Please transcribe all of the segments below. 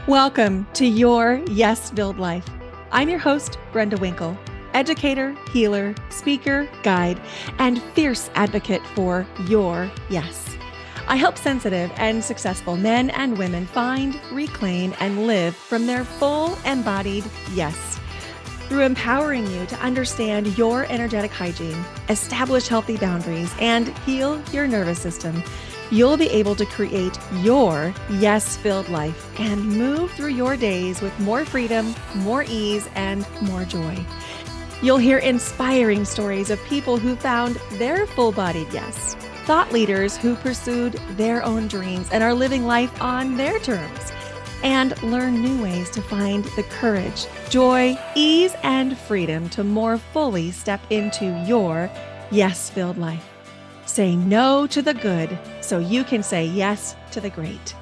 Welcome to Your Yes-Filled Life. I'm your host, Brenda Winkle, educator, healer, speaker, guide, and fierce advocate for your yes. I help sensitive and successful men and women find, reclaim, and live from their full embodied yes. Through empowering you to understand your energetic hygiene, establish healthy boundaries, and heal your nervous system, you'll be able to create your yes-filled life and move through your days with more freedom, more ease, and more joy. You'll hear inspiring stories of people who found their full-bodied yes, thought leaders who pursued their own dreams and are living life on their terms, and learn new ways to find the courage, joy, ease, and freedom to more fully step into your yes-filled life. Say no to the good so you can say yes to the great.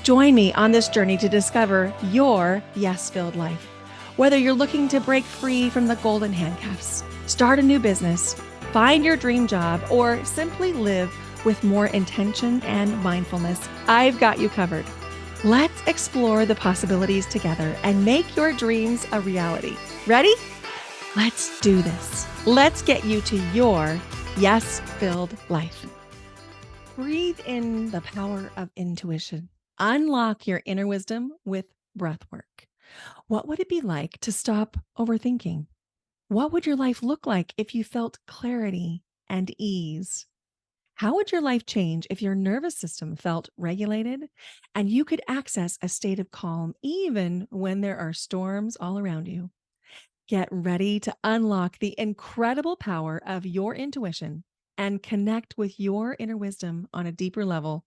Join me on this journey to discover your yes-filled life. Whether you're looking to break free from the golden handcuffs, start a new business, find your dream job, or simply live with more intention and mindfulness, I've got you covered. Let's explore the possibilities together and make your dreams a reality. Ready? Let's do this. Let's get you to your yes-filled life. Breathe in the power of intuition. Unlock your inner wisdom with breath work. What would it be like to stop overthinking? What would your life look like if you felt clarity and ease? How would your life change if your nervous system felt regulated and you could access a state of calm even when there are storms all around you? Get ready to unlock the incredible power of your intuition and connect with your inner wisdom on a deeper level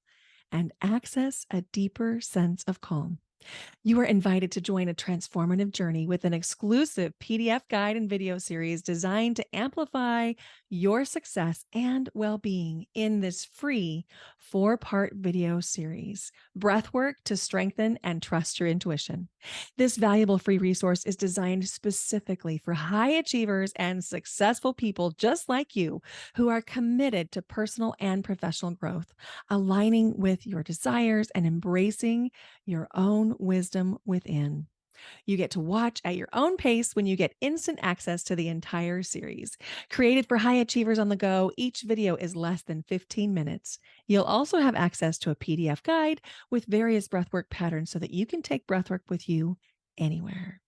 and access a deeper sense of calm. You are invited to join a transformative journey with an exclusive PDF guide and video series designed to amplify your success and well-being in this free 4-part video series, Breathwork to Strengthen and Trust Your Intuition. This valuable free resource is designed specifically for high achievers and successful people just like you who are committed to personal and professional growth, aligning with your desires and embracing your own wisdom within. You get to watch at your own pace when you get instant access to the entire series. Created for high achievers on the go, each video is less than 15 minutes. You'll also have access to a PDF guide with various breathwork patterns so that you can take breathwork with you anywhere.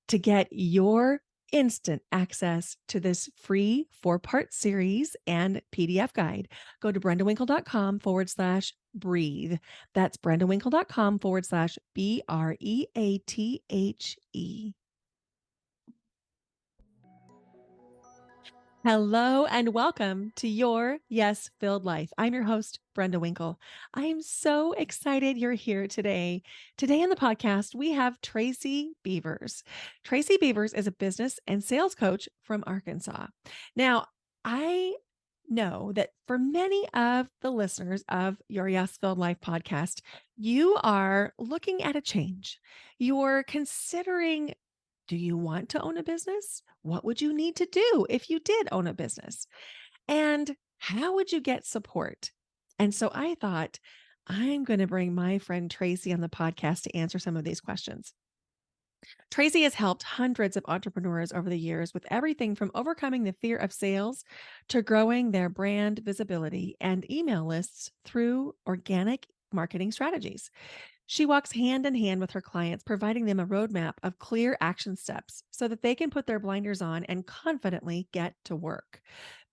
To get your instant access to this free 4-part series and PDF guide, go to brendawinkle.com/breathe. That's brendawinkle.com/BREATHE. Hello and welcome to Your Yes-Filled Life. I'm your host, Brenda Winkle. I'm so excited you're here today. Today on the podcast, we have Tracy Beavers. Tracy Beavers is a business and sales coach from Arkansas. Now, I know that for many of the listeners of Your Yes-Filled Life podcast, you are looking at a change. You're considering, do you want to own a business? What would you need to do if you did own a business? And how would you get support? And so I thought, I'm going to bring my friend Tracy on the podcast to answer some of these questions. Tracy has helped hundreds of entrepreneurs over the years with everything from overcoming the fear of sales to growing their brand visibility and email lists through organic marketing strategies. She walks hand in hand with her clients, providing them a roadmap of clear action steps so that they can put their blinders on and confidently get to work.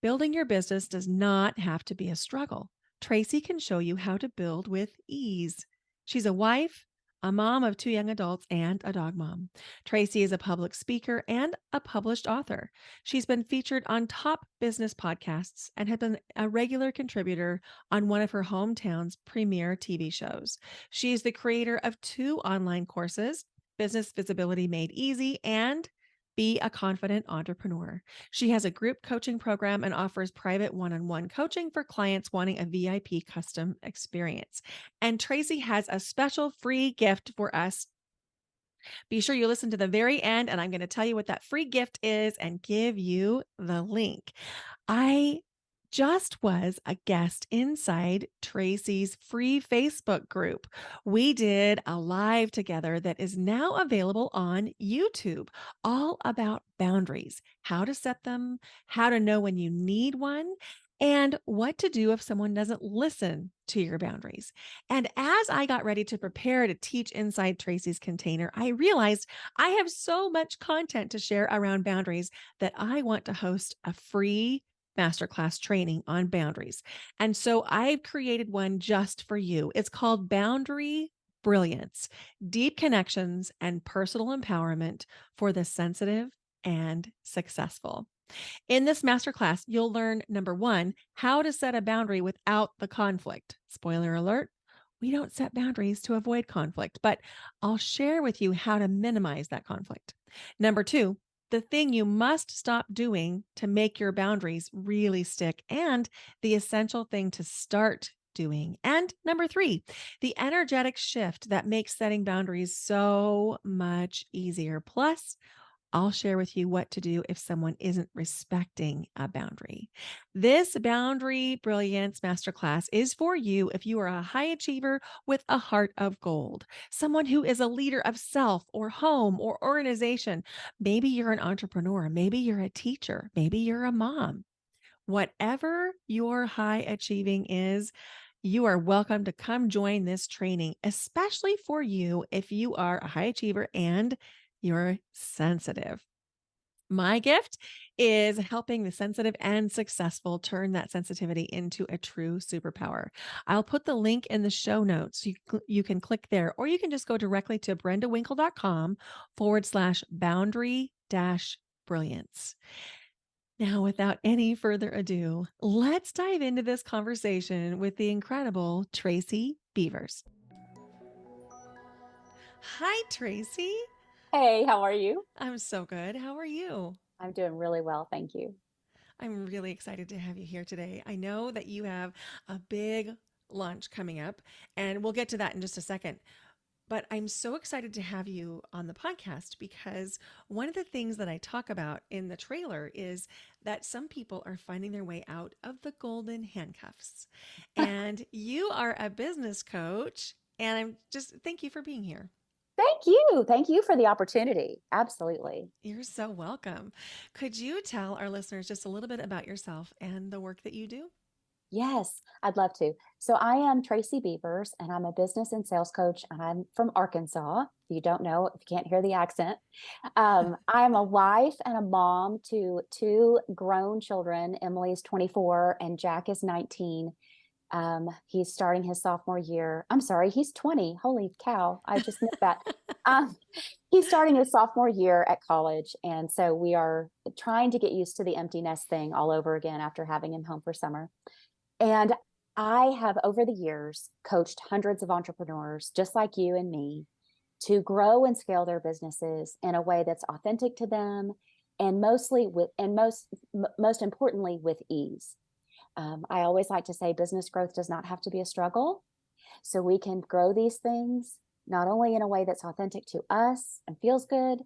Building your business does not have to be a struggle. Tracy can show you how to build with ease. She's a wife, a mom of 2 young adults, and a dog mom. Tracy is a public speaker and a published author. She's been featured on top business podcasts and has been a regular contributor on one of her hometown's premier TV shows. She is the creator of 2 online courses, Business Visibility Made Easy and Be a Confident Entrepreneur. She has a group coaching program and offers private one-on-one coaching for clients wanting a VIP custom experience. And Tracy has a special free gift for us. Be sure you listen to the very end, and I'm going to tell you what that free gift is and give you the link. I just was a guest inside Tracy's free Facebook group. We did a live together that is now available on YouTube, all about boundaries, how to set them, how to know when you need one, and what to do if someone doesn't listen to your boundaries. And as I got ready to prepare to teach inside Tracy's container, I realized I have so much content to share around boundaries that I want to host a free masterclass training on boundaries. And so I've created one just for you. It's called Boundary Brilliance, Deep Connections and Personal Empowerment for the Sensitive and Successful. In this masterclass, you'll learn number one, how to set a boundary without the conflict. Spoiler alert, we don't set boundaries to avoid conflict, but I'll share with you how to minimize that conflict. Number two, the thing you must stop doing to make your boundaries really stick, and the essential thing to start doing. And number three, the energetic shift that makes setting boundaries so much easier. Plus, I'll share with you what to do if someone isn't respecting a boundary. This Boundary Brilliance Masterclass is for you if you are a high achiever with a heart of gold, someone who is a leader of self or home or organization. Maybe you're an entrepreneur, maybe you're a teacher, maybe you're a mom. Whatever your high achieving is, you are welcome to come join this training, especially for you if you are a high achiever and you're sensitive. My gift is helping the sensitive and successful turn that sensitivity into a true superpower. I'll put the link in the show notes. You can click there, or you can just go directly to brendawinkle.com/boundary brilliance. Now, without any further ado, let's dive into this conversation with the incredible Tracy Beavers. Hi, Tracy. Hey, how are you? I'm so good. How are you? I'm doing really well, thank you. I'm really excited to have you here today. I know that you have a big launch coming up, and we'll get to that in just a second. But I'm so excited to have you on the podcast because one of the things that I talk about in the trailer is that some people are finding their way out of the golden handcuffs. And you are a business coach, and I'm just thank you for being here. Thank you. Thank you for the opportunity. Absolutely. You're so welcome. Could you tell our listeners just a little bit about yourself and the work that you do? Yes, I'd love to. So I am Tracy Beavers, and I'm a business and sales coach, and I'm from Arkansas. If you don't know, if you can't hear the accent, I am a wife and a mom to two grown children. Emily's 24 and Jack is 19. He's starting his sophomore year. I'm sorry, he's 20. Holy cow, I just missed that. Um, he's starting his sophomore year at college. And so we are trying to get used to the empty nest thing all over again after having him home for summer. And I have over the years coached hundreds of entrepreneurs just like you and me to grow and scale their businesses in a way that's authentic to them and most importantly with ease. I always like to say business growth does not have to be a struggle. So we can grow these things not only in a way that's authentic to us and feels good,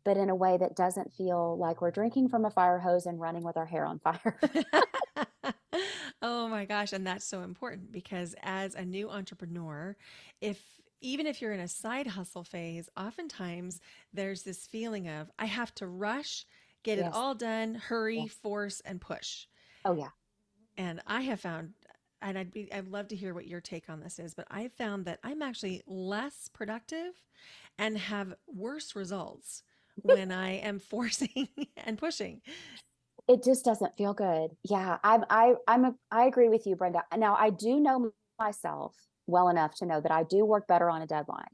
but in a way that doesn't feel like we're drinking from a fire hose and running with our hair on fire. Oh my gosh. And that's so important because as a new entrepreneur, if even if you're in a side hustle phase, oftentimes there's this feeling of I have to rush, get it Yes. all done, hurry, Yes. force, and push. Oh, yeah. And I have found, and I'd love to hear what your take on this is, but I've found that I'm actually less productive and have worse results when I am forcing and pushing. It just doesn't feel good. Yeah. I agree with you, Brenda. Now I do know myself well enough to know that I do work better on a deadline.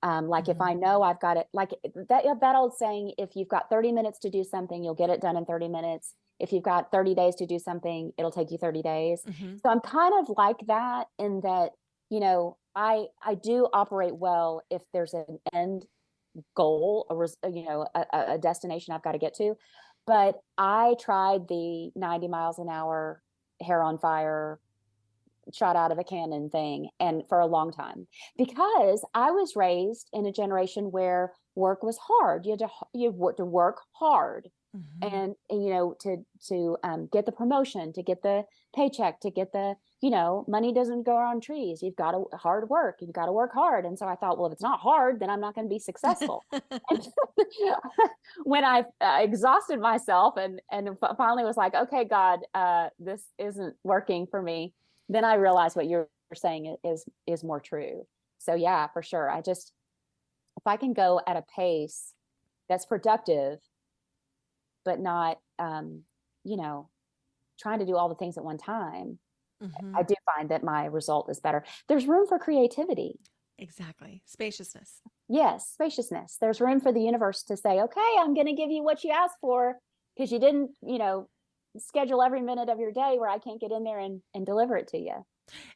Like if I Mhm. know I've got it, like that old saying, if you've got 30 minutes to do something, you'll get it done in 30 minutes. If you've got 30 days to do something, it'll take you 30 days. Mhm. So I'm kind of like that in that, I do operate well if there's an end goal, a destination I've got to get to. But I tried the 90 miles an hour, hair on fire, shot out of a cannon thing and for a long time because I was raised in a generation where work was hard. You had to work hard. Mm-hmm. And to get the promotion, to get the paycheck, to get the, money doesn't grow on trees. You've got to hard work. You've got to work hard. And so I thought, well, if it's not hard, then I'm not going to be successful. And when I exhausted myself and finally was like, okay, God, this isn't working for me, then I realized what you're saying is more true. So yeah, for sure. If I can go at a pace that's productive, but not, trying to do all the things at one time, Mm-hmm. I do find that my result is better. There's room for creativity. Exactly. Spaciousness. Yes, spaciousness. There's room for the universe to say, okay, I'm going to give you what you asked for because you didn't, schedule every minute of your day where I can't get in there and deliver it to you.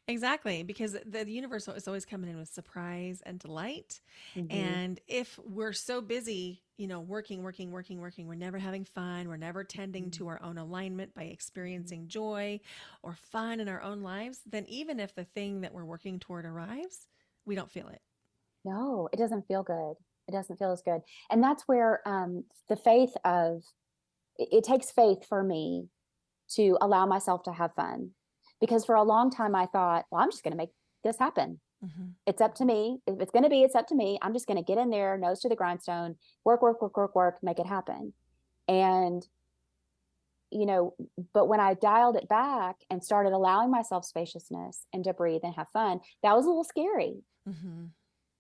Exactly, because the universe is always coming in with surprise and delight. Mm-hmm. And if we're so busy, working, working, working, working, we're never having fun, we're never tending to our own alignment by experiencing joy or fun in our own lives, then even if the thing that we're working toward arrives, we don't feel it. No, it doesn't feel good. It doesn't feel as good. And that's where the faith of it takes faith for me to allow myself to have fun. Because for a long time, I thought, well, I'm just going to make this happen. Mm-hmm. It's up to me. If it's going to be, it's up to me. I'm just going to get in there, nose to the grindstone, work, work, work, work, work, make it happen. And, but when I dialed it back and started allowing myself spaciousness and to breathe and have fun, that was a little scary Mm-hmm.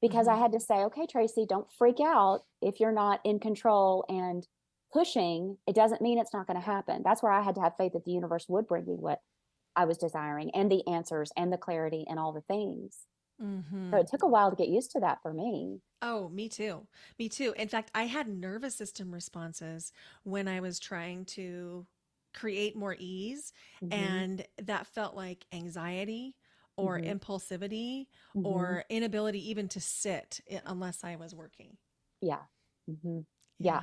because Mm-hmm. I had to say, okay, Tracy, don't freak out if you're not in control and pushing. It doesn't mean it's not going to happen. That's where I had to have faith that the universe would bring me what I was desiring and the answers and the clarity and all the things. So Mm-hmm. it took a while to get used to that for me. Oh, me too. Me too. In fact, I had nervous system responses when I was trying to create more ease, Mm-hmm. and that felt like anxiety or Mm-hmm. impulsivity Mm-hmm. or inability even to sit unless I was working. Yeah. Mm-hmm. Yeah.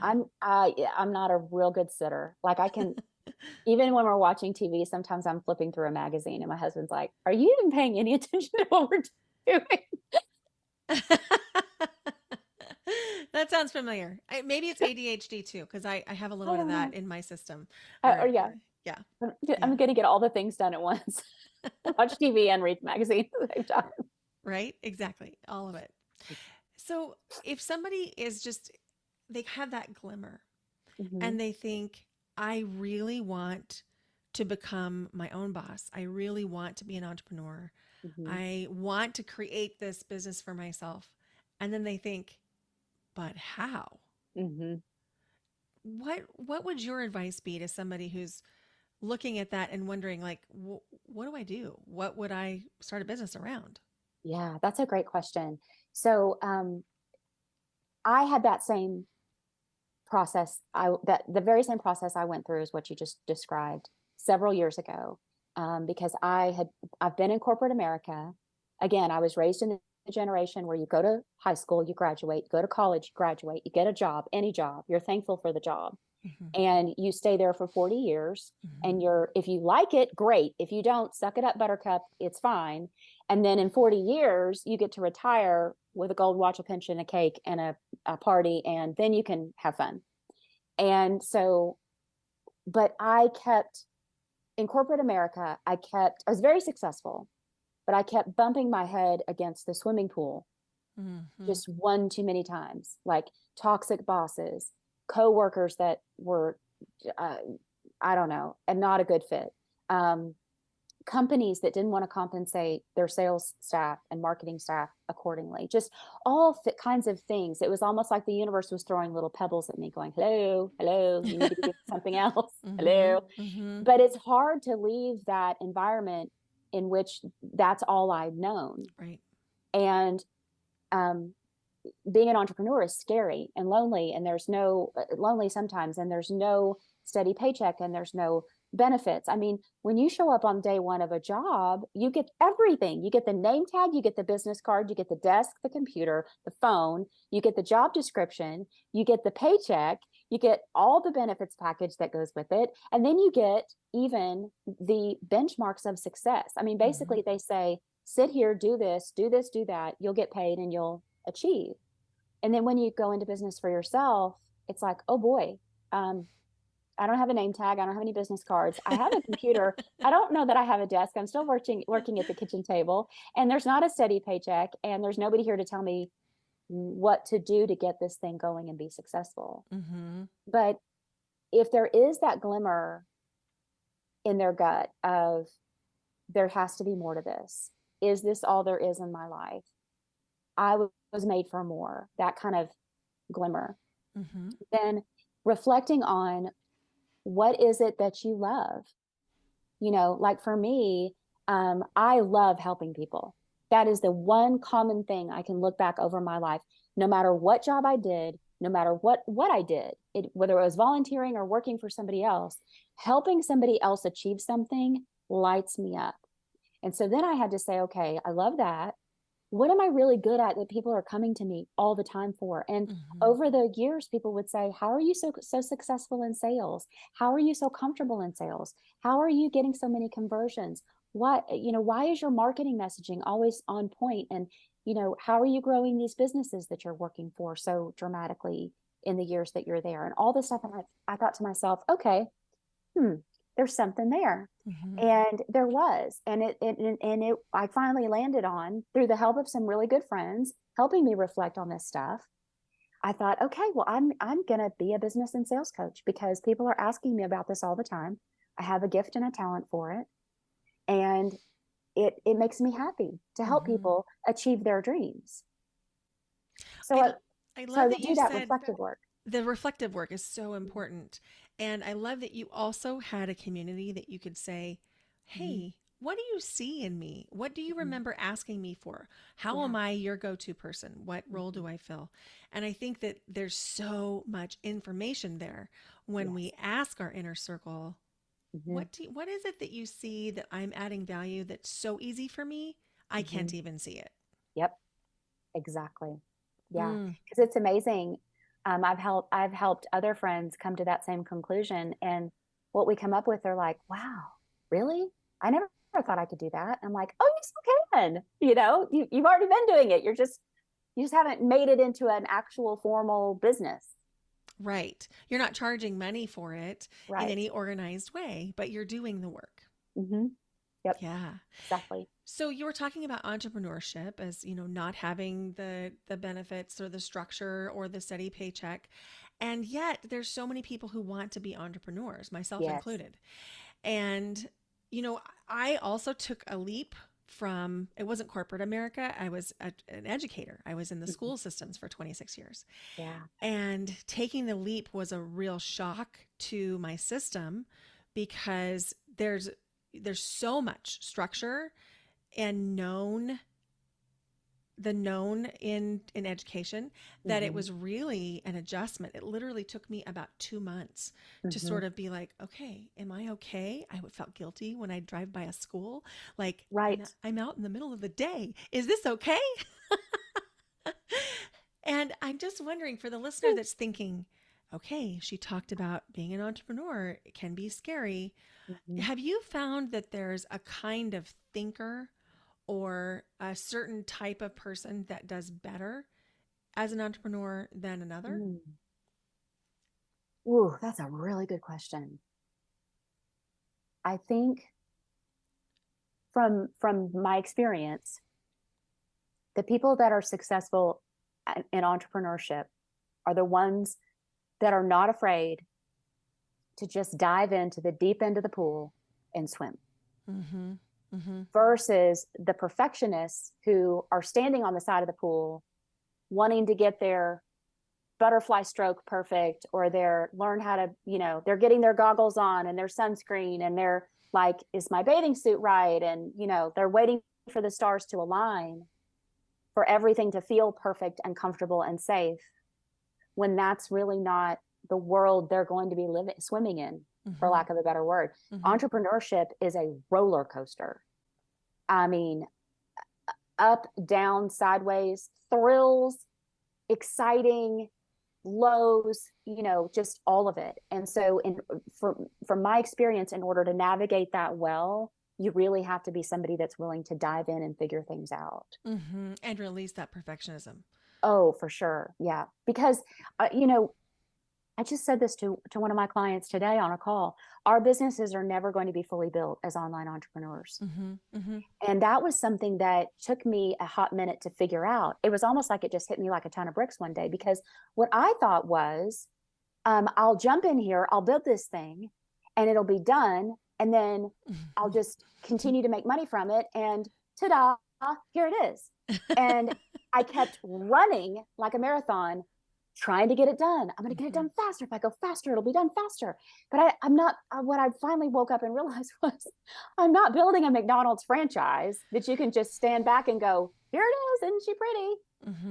Yeah. I'm not a real good sitter. Like I can, even when we're watching TV, sometimes I'm flipping through a magazine and my husband's like, are you even paying any attention to what we're doing? That sounds familiar. Maybe it's ADHD too, because I have a little I bit of don't that know. in my system. Or Where, yeah, yeah, yeah. I'm going to get all the things done at once. Watch TV and read magazine at the same time. Right? Exactly. All of it. So if somebody is just, they have that glimmer Mm-hmm. and they think, I really want to become my own boss. I really want to be an entrepreneur. Mm-hmm. I want to create this business for myself. And then they think, but how? Mm-hmm. What would your advice be to somebody who's looking at that and wondering like, what do I do? What would I start a business around? Yeah, that's a great question. So I had that same process. That the very same process I went through is what you just described several years ago. Because I've been in corporate America. Again, I was raised in the generation where you go to high school, you graduate, you go to college, you graduate, you get a job, any job, you're thankful for the job, Mm-hmm. and you stay there for 40 years. Mm-hmm. And if you like it, great. If you don't, suck it up, buttercup, it's fine. And then in 40 years you get to retire with a gold watch, a pension, a cake, and a party, and then you can have fun. And so, but I kept in corporate America, I was very successful, but I kept bumping my head against the swimming pool Mm-hmm. just one too many times, like toxic bosses, coworkers that were, uh, I don't know, and not a good fit. Um, Companies that didn't want to compensate their sales staff and marketing staff accordingly, just all kinds of things. It was almost like the universe was throwing little pebbles at me going, hello, hello, you need to be doing something else. Mm-hmm. Hello. Mm-hmm. But it's hard to leave that environment in which that's all I'd known. Right. And um, being an entrepreneur is scary and lonely, and there's no lonely sometimes, and there's no steady paycheck, and there's no benefits. I mean, when you show up on day one of a job, you get everything. You get the name tag, you get the business card, you get the desk, the computer, the phone, you get the job description, you get the paycheck, you get all the benefits package that goes with it, and then you get even the benchmarks of success. I mean, Mm-hmm. basically they say, sit here, do this, do this, do that, you'll get paid and you'll achieve. And then when you go into business for yourself, it's like, oh boy, um, I don't have a name tag. I don't have any business cards. I have a computer. I don't know that I have a desk. I'm still working at the kitchen table, and there's not a steady paycheck, and there's nobody here to tell me what to do to get this thing going and be successful. Mm-hmm. But if there is that glimmer in their gut of there has to be more to this, is this all there is in my life? I was made for more, that kind of glimmer. Mm-hmm. Then reflecting on what is it that you love? Like for me, I love helping people. That is the one common thing I can look back over my life, no matter what job I did, no matter what I did, whether it was volunteering or working for somebody else, helping somebody else achieve something lights me up. And so then I had to say, okay, I love that. What am I really good at that people are coming to me all the time for? And Mm-hmm. over the years, people would say, how are you so successful in sales? How are you so comfortable in sales? How are you getting so many conversions? Why is your marketing messaging always on point? And, how are you growing these businesses that you're working for so dramatically in the years that you're there? And all this stuff. And I thought to myself, okay, there's something there. Mm-hmm. And there was, I finally landed on, through the help of some really good friends helping me reflect on this stuff. I thought, okay, well, I'm going to be a business and sales coach because people are asking me about this all the time. I have a gift and a talent for it. And it makes me happy to help Mm-hmm. people achieve their dreams. So I, I, I so I love that would do you that said reflective work. the reflective work is so important. And I love that you also had a community that you could say, Mm-hmm. hey, what do you see in me? What do you Mm-hmm. remember asking me for? How Yeah. am I your go to person? What role Mm-hmm. do I fill? And I think that there's so much information there when we Yes. ask our inner circle, Mm-hmm. what is it that you see that I'm adding value that's so easy for me? I Mm-hmm. can't even see it. Yep. Exactly. Yeah, Mm, because it's amazing. I've helped other friends come to that same conclusion, and what we come up with, they're like, "Wow, really? I never thought I could do that." I'm like, "Oh, you still can. You've already been doing it. You just haven't made it into an actual formal business." right. You're not charging money for it in Right. any organized way, but you're doing the work. Mm-hmm. Yep. Yeah. Exactly. So you were talking about entrepreneurship as, not having the benefits or the structure or the steady paycheck. And yet there's so many people who want to be entrepreneurs, myself Yes. included. And, I also took a leap from, it wasn't corporate America. I was an educator. I was in the Mhm. school systems for 26 years. Yeah. And taking the leap was a real shock to my system because there's so much structure and known in education that it Mm-hmm. was really an adjustment. It literally took me about 2 months to Mm-hmm. sort of be like, okay, am I okay? I felt guilty when I drive by a school, like Right. I'm out in the middle of the day. Is this okay? And I'm just wondering, for the listener that's thinking, okay, she talked about being an entrepreneur, it can be scary. Mm-hmm. Have you found that there's a kind of thinker or a certain type of person that does better as an entrepreneur than another? Mm. Ooh, that's a really good question. I think from my experience, the people that are successful in entrepreneurship are the ones that are not afraid to just dive into the deep end of the pool and swim, Mm-hmm. Mm-hmm. versus the perfectionists who are standing on the side of the pool wanting to get their butterfly stroke perfect, or they're learn how to, they're getting their goggles on and their sunscreen, and they're like, is my bathing suit right? And they're waiting for the stars to align for everything to feel perfect and comfortable and safe, when that's really not the world they're going to be swimming in, for Mm-hmm. lack of a better word. Mm-hmm. Entrepreneurship is a roller coaster. I mean, up, down, sideways, thrills, exciting, lows, just all of it. And so from my experience, in order to navigate that well, you really have to be somebody that's willing to dive in and figure things out. Mm-hmm. And release that perfectionism. Oh, for sure. Yeah. Because, uh, you know, I just said this to one of my clients today on a call. Our businesses are never going to be fully built as online entrepreneurs. Mm-hmm, mm-hmm. And that was something that took me a hot minute to figure out. It was almost like it just hit me like a ton of bricks one day, because what I thought was, I'll jump in here, I'll build this thing and it'll be done. And then I'll just continue to make money from it. And ta-da, here it is. And I kept running like a marathon, trying to get it done. I'm going to get it done faster. If I go faster, it'll be done faster. But I'm not, what I finally woke up and realized was I'm not building a McDonald's franchise that you can just stand back and go, here it is, isn't she pretty?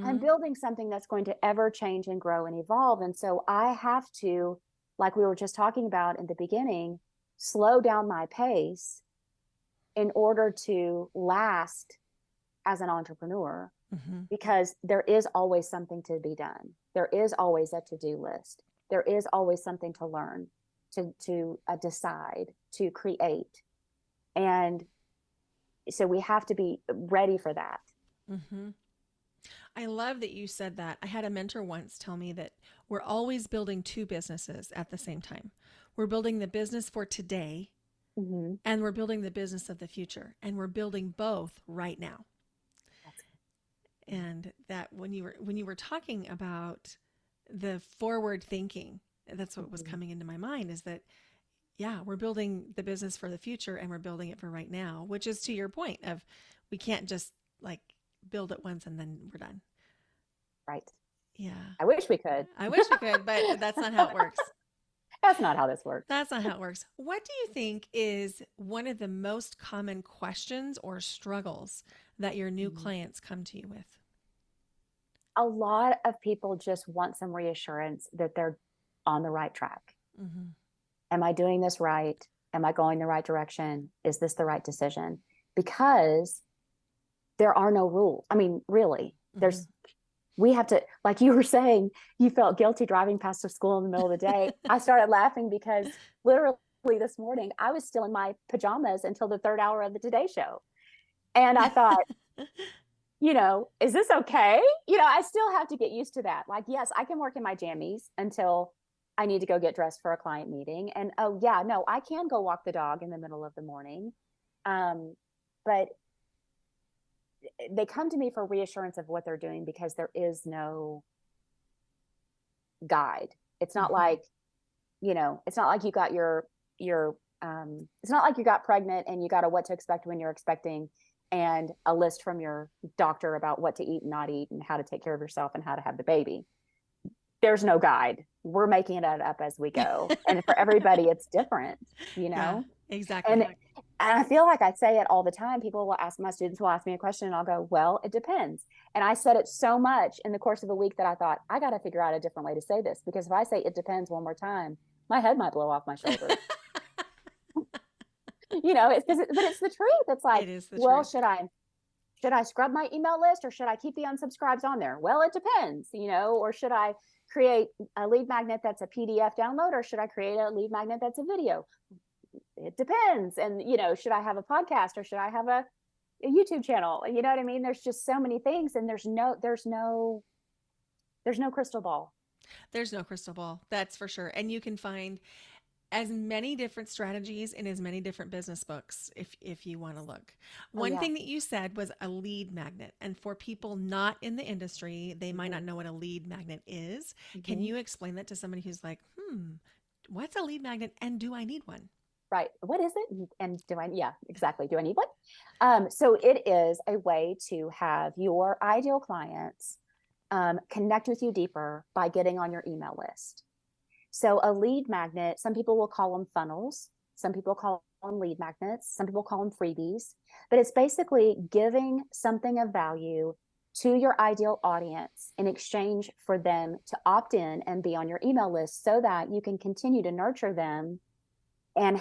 I'm building something that's going to ever change and grow and evolve. And so I have to, like we were just talking about in the beginning, slow down my pace in order to last as an entrepreneur, because there is always something to be done. There is always a to-do list. There is always something to learn, to decide, to create. And so we have to be ready for that. I love that you said that. I had a mentor once tell me that we're always building two businesses at the same time. We're building the business for today, and we're building the business of the future, and we're building both right now. And that when you were talking about the forward thinking, that's what was coming into my mind, is that, yeah, we're building the business for the future and we're building it for right now, which is to your point of, we can't just like build it once and then we're done. Right. Yeah. I wish we could. I wish we could, but that's not how it works. That's not how this works. That's not how it works. What do you think is one of the most common questions or struggles that your new clients come to you with? A lot of people just want some reassurance that they're on the right track. Am I doing this right? Am I going the right direction? Is this the right decision? Because there are no rules. I mean, really, we have to, like you were saying, you felt guilty driving past a school in the middle of the day. I started laughing because literally this morning, I was still in my pajamas until the third hour of the Today Show. And I thought, is this okay? I still have to get used to that. Like, yes, I can work in my jammies until I need to go get dressed for a client meeting. And oh yeah, no, I can go walk the dog in the middle of the morning. But they come to me for reassurance of what they're doing, because there is no guide. It's not like, it's not like you got it's not like you got pregnant and you got a what to expect when you're expecting and a list from your doctor about what to eat and not eat and how to take care of yourself and how to have the baby. There's no guide. We're making it up as we go. And for everybody, it's different, Yeah, exactly. And I feel like I say it all the time. My students will ask me a question and I'll go, well, it depends. And I said it so much in the course of a week that I thought, I got to figure out a different way to say this, because if I say it depends one more time, my head might blow off my shoulders. But it's the truth. It's like, truth. Should I scrub my email list or should I keep the unsubscribes on there? Well, it depends, or should I create a lead magnet that's a PDF download, or should I create a lead magnet that's a video? It depends. And, should I have a podcast or should I have a YouTube channel? You know what I mean? There's just so many things, and there's no crystal ball. There's no crystal ball. That's for sure. And you can find as many different strategies in as many different business books if you want to look. One thing that you said was a lead magnet. And for people not in the industry, they might not know what a lead magnet is. Can you explain that to somebody who's like, what's a lead magnet and do I need one? Right. What is it? And exactly. Do I need one? So it is a way to have your ideal clients connect with you deeper by getting on your email list. So a lead magnet, some people will call them funnels. Some people call them lead magnets. Some people call them freebies. But it's basically giving something of value to your ideal audience in exchange for them to opt in and be on your email list, so that you can continue to nurture them and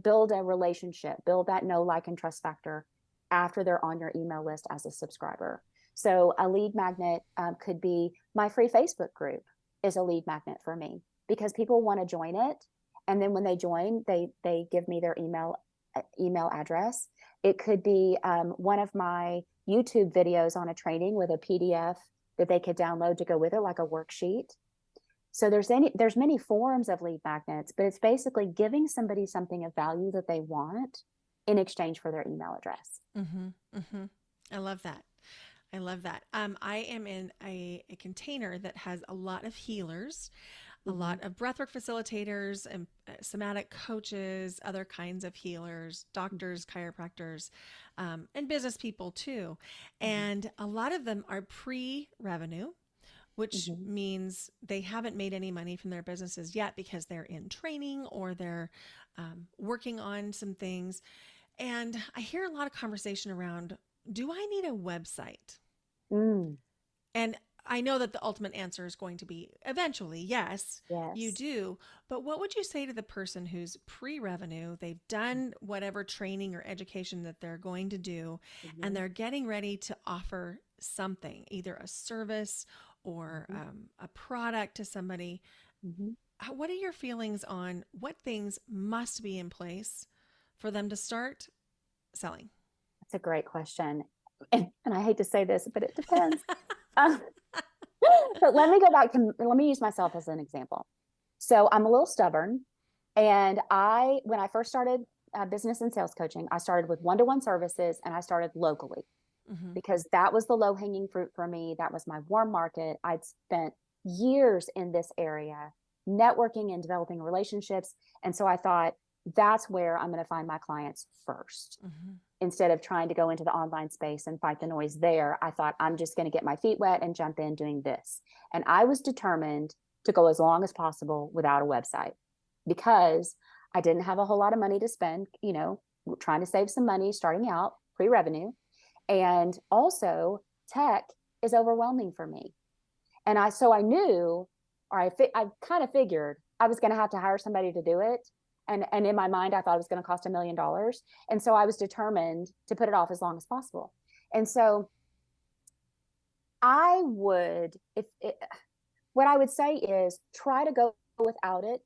build a relationship, build that know, like, and trust factor after they're on your email list as a subscriber. So a lead magnet could be my free Facebook group is a lead magnet for me, because people want to join it. And then when they join, they give me their email address. It could be one of my YouTube videos on a training with a PDF that they could download to go with it, like a worksheet. So there's many forms of lead magnets, but it's basically giving somebody something of value that they want in exchange for their email address. Mm-hmm. Mm-hmm. I love that. I love that. I am in a container that has a lot of healers, a Mm-hmm. lot of breathwork facilitators and somatic coaches, other kinds of healers, doctors, chiropractors, and business people too. And a lot of them are pre-revenue, which Mm-hmm. means they haven't made any money from their businesses yet because they're in training or they're working on some things. And I hear a lot of conversation around, do I need a website? Mm, And I know that the ultimate answer is going to be eventually, yes, you yes. do. But what would you say to the person who's pre revenue? They've done whatever training or education that they're going to do, and Mm-hmm. they're getting ready to offer something, either a service or Mm-hmm. a product to somebody. Mm-hmm. What are your feelings on what things must be in place for them to start selling? That's a great question. And I hate to say this, but it depends. Um, but let me use myself as an example. So I'm a little stubborn. And when I first started business and sales coaching, I started with one-to-one services and I started locally Mm-hmm. because that was the low hanging fruit for me. That was my warm market. I'd spent years in this area, networking and developing relationships. And so I thought, that's where I'm going to find my clients first. Mm-hmm. Instead of trying to go into the online space and fight the noise there, I thought, I'm just going to get my feet wet and jump in doing this. And I was determined to go as long as possible without a website because I didn't have a whole lot of money to spend, trying to save some money starting out pre-revenue. And also tech is overwhelming for me. So I knew, I kind of figured I was going to have to hire somebody to do it. And in my mind, I thought it was going to cost $1 million. And so I was determined to put it off as long as possible. And so I would, what I would say is try to go without it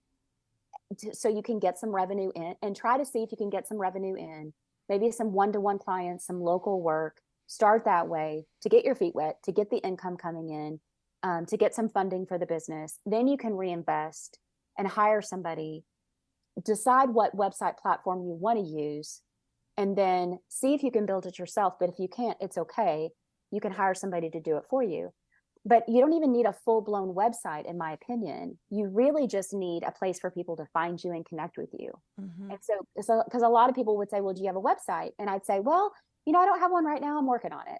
so you can get some revenue in, and try to see if you can get some revenue in, maybe some one-to-one clients, some local work. Start that way to get your feet wet, to get the income coming in, to get some funding for the business. Then you can reinvest and hire somebody, decide what website platform you want to use, and then see if you can build it yourself. But if you can't, it's okay. You can hire somebody to do it for you. But you don't even need a full-blown website, in my opinion. You really just need a place for people to find you and connect with you. Mm-hmm. And so because a lot of people would say, well, do you have a website? And I'd say, well, I don't have one right now. I'm working on it.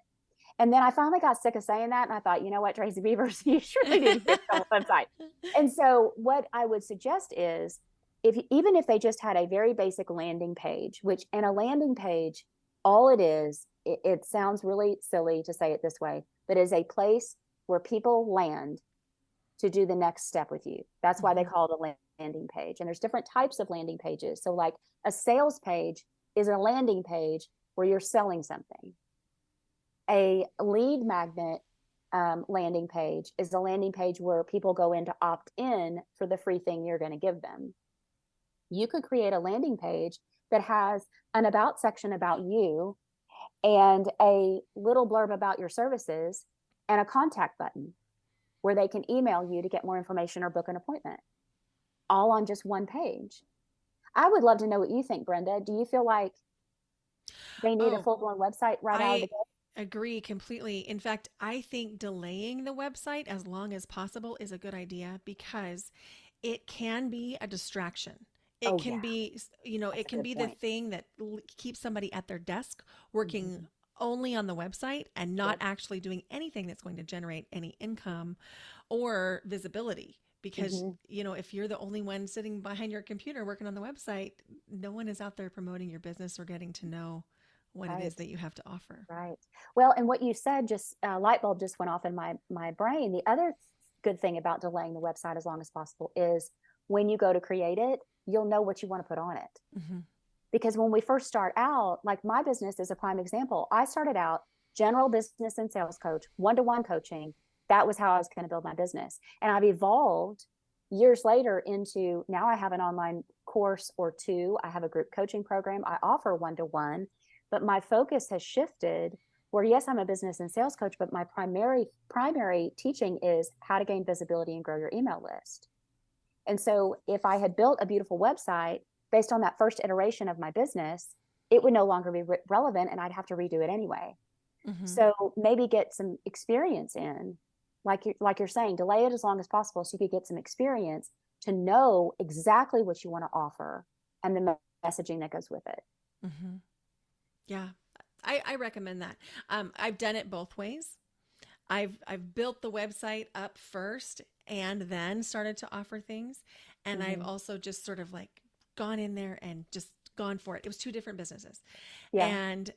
And then I finally got sick of saying that. And I thought, you know what, Tracy Beavers, you surely need to get a website. And so what I would suggest is, even if they just had a very basic landing page, which in a landing page, all it is, it sounds really silly to say it this way, but is a place where people land to do the next step with you. That's why they call it a landing page. And there's different types of landing pages. So like a sales page is a landing page where you're selling something. A lead magnet landing page is a landing page where people go in to opt in for the free thing you're going to give them. You could create a landing page that has an about section about you and a little blurb about your services and a contact button where they can email you to get more information or book an appointment, all on just one page. I would love to know what you think, Brenda. Do you feel like they need a Oh, full-blown website right out of the I gate? agree completely. In fact, I think delaying the website as long as possible is a good idea because it can be a distraction. It Oh, can yeah, be, that's it a can good be the point. thing that keeps somebody at their desk working Mm-hmm. only on the website and not Yep. actually doing anything that's going to generate any income or visibility. Because, Mm-hmm. if you're the only one sitting behind your computer working on the website, no one is out there promoting your business or getting to know what it is Right. that you have to offer. Right. Well, and what you said, just light bulb just went off in my brain. The other good thing about delaying the website as long as possible is when you go to create it, you'll know what you want to put on it. Mm-hmm. Because when we first start out, like my business is a prime example. I started out general business and sales coach, one-to-one coaching. That was how I was going to build my business. And I've evolved years later into now I have an online course or two. I have a group coaching program. I offer one-to-one, but my focus has shifted where yes, I'm a business and sales coach, but my primary teaching is how to gain visibility and grow your email list. And so if I had built a beautiful website based on that first iteration of my business, it would no longer be relevant and I'd have to redo it anyway. Mm-hmm. So maybe get some experience in, like you're saying, delay it as long as possible so you could get some experience to know exactly what you want to offer and the messaging that goes with it. Mm-hmm. Yeah, I recommend that. I've done it both ways. I've built the website up first and then started to offer things. And I've also just sort of like gone in there and just gone for it. It was two different businesses. Yeah. And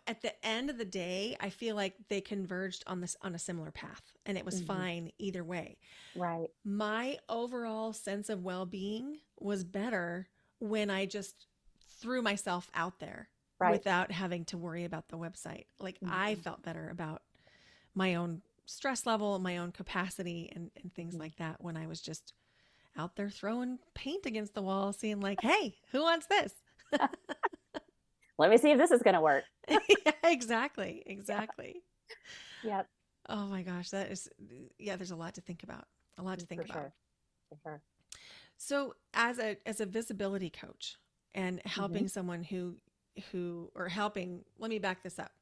at the end of the day, I feel like they converged on a similar path, and it was fine either way. Right. My overall sense of well-being was better when I just threw myself out there without having to worry about the website. Like I felt better about my own stress level, my own capacity and things like that when I was just out there throwing paint against the wall, seeing like, hey, who wants this? Let me see if this is going to work. Yeah, exactly. Yep. Oh my gosh, there's a lot to think about. For sure. So as a visibility coach and helping someone let me back this up.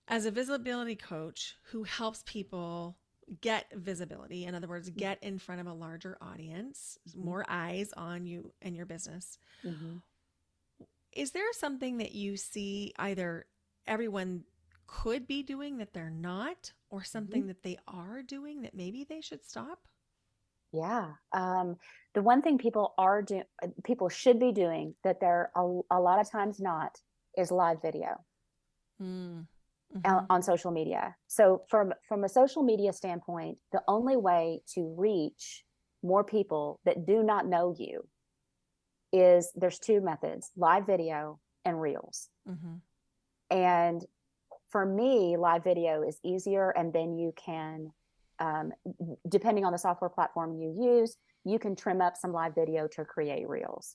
As a visibility coach who helps people get visibility, in other words, get in front of a larger audience, more eyes on you and your business. Is there something that you see either everyone could be doing that they're not, or something that they are doing that maybe they should stop? Yeah. The one thing people should be doing that they're a lot of times not is live video on social media. So from a social media standpoint, the only way to reach more people that do not know you is there's two methods: live video and reels. And for me, live video is easier. And then you can, depending on the software platform you use, you can trim up some live video to create reels.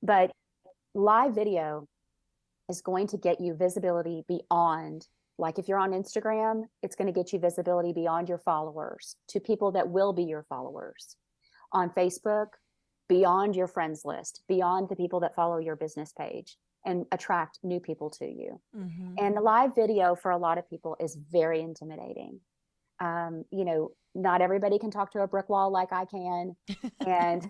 But live video is going to get you visibility beyond, like if you're on Instagram, it's going to get you visibility beyond your followers to people that will be your followers. On Facebook, beyond your friends list, beyond the people that follow your business page, and attract new people to you. And the live video for a lot of people is very intimidating. Not everybody can talk to a brick wall like I can. And,